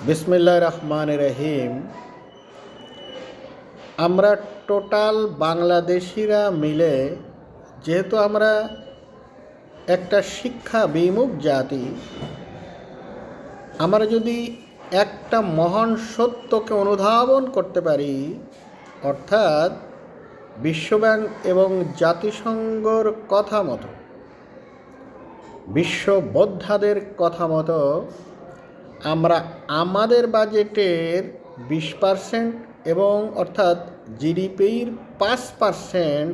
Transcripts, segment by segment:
বিসমিল্লাহির রহমানির রহিম। আমরা টোটাল বাংলাদেশিরা মিলে, যেহেতু আমরা একটা শিক্ষা বিমুখ জাতি, আমরা যদি একটা মহান সত্যকে অনুধাবন করতে পারি, অর্থাৎ বিশ্বব্যাংক এবং জাতিসংঘর কথা মতো, বিশ্ব বোদ্ধাদের কথা মতো আমরা আমাদের বাজেটের 20% এবং অর্থাৎ জিডিপির 5%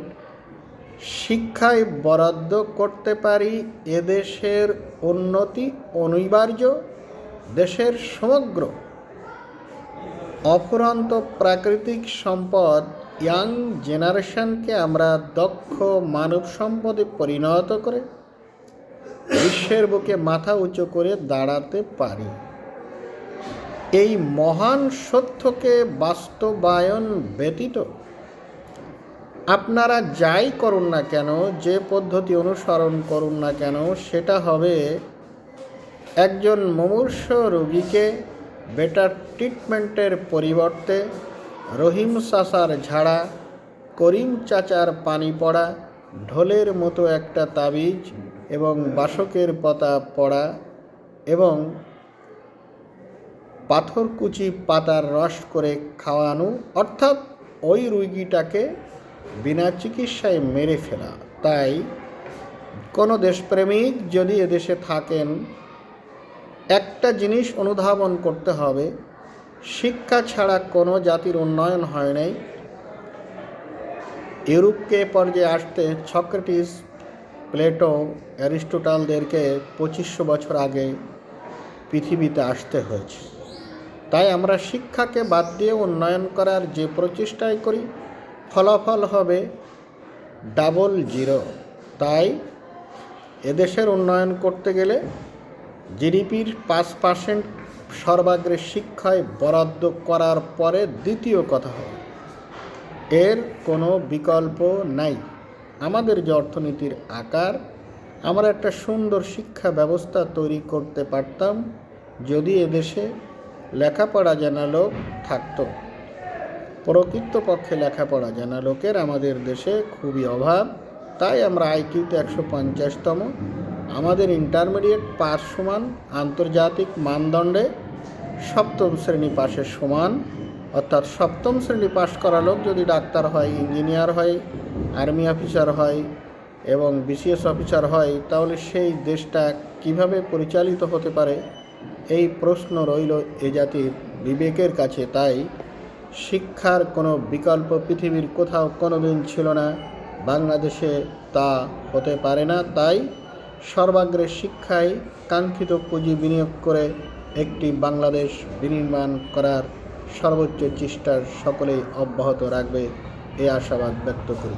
শিক্ষায় বরাদ্দ করতে পারি, এদেশের উন্নতি অনিবার্য। দেশের সমগ্র অফুরন্ত প্রাকৃতিক সম্পদ ইয়াং জেনারেশনকে আমরা দক্ষ মানব সম্পদে পরিণত করে বিশ্বের বুকে মাথা উঁচু করে দাঁড়াতে পারি। এই মহান সত্যকে বাস্তবায়ন ব্যতীত আপনারা যাই করুন না কেন, যে পদ্ধতি অনুসরণ করুন না কেন, সেটা হবে একজন মুমূর্ষ রোগীকে বেটার ট্রিটমেন্টের পরিবর্তে রহিম চাচার ঝাড়া, করিম চাচার পানি পড়া, ঢোলের মতো একটা তাবিজ এবং বাসকের পাতা পড়া এবং পাথরকুচি পাতার রস করে খাওয়ানো, অর্থাৎ ওই রোগীটাকে বিনা চিকিৎসায় মেরে ফেলা। তাই কোনো দেশপ্রেমিক যদি এদেশে থাকেন, একটা জিনিস অনুধাবন করতে হবে, শিক্ষা ছাড়া কোনো জাতির উন্নয়ন হয় নাই। ইউরোপকে পর্যায়ে আসতে সক্রেটিস, প্লেটো, অ্যারিস্টটলদেরকে 2500 বছর আগে পৃথিবীতে আসতে হয়েছে। তাই আমরা শিক্ষাকে বাদ দিয়ে উন্নয়ন করার যে প্রচেষ্টাই করি, ফলাফল হবে ডাবল জিরো। তাই এদেশের উন্নয়ন করতে গেলে জিডিপির 5% সর্বাগ্রে শিক্ষায় বরাদ্দ করার পরে দ্বিতীয় কথা হবে, এর কোনো বিকল্প নাই। আমাদের যে অর্থনীতির আকার, আমরা একটা সুন্দর শিক্ষা ব্যবস্থা তৈরি করতে পারতাম যদি এদেশে লেখাপড়া জানা লোক থাকতো। প্রকৃতপক্ষে লেখাপড়া জানা লোকের আমাদের দেশে খুবই অভাব। তাই আমরা আইকিউতে 150তম, আমাদের ইন্টারমিডিয়েট পাস সমান, আন্তর্জাতিক মানদণ্ডে 7ম শ্রেণী পাশের সমান। অর্থাৎ 7ম শ্রেণী পাশ করা লোক যদি ডাক্তার হয়, ইঞ্জিনিয়ার হয়, আর্মি অফিসার হয় এবং বিসিএস অফিসার হয়, তাহলে সেই দেশটা কিভাবে পরিচালিত হতে পারে, এই প্রশ্ন রইল এ জাতির বিবেকের কাছে। তাই শিক্ষার কোনো বিকল্প পৃথিবীর কোথাও কোনোদিন ছিল না, বাংলাদেশে তা হতে পারে না। তাই সর্বাগ্রে শিক্ষায় কাঙ্ক্ষিত পুঁজি বিনিয়োগ করে একটি বাংলাদেশ বিনির্মাণ করার সর্বোচ্চ চেষ্টা সকলেই অব্যাহত রাখবে, এই আশাবাদ ব্যক্ত করি।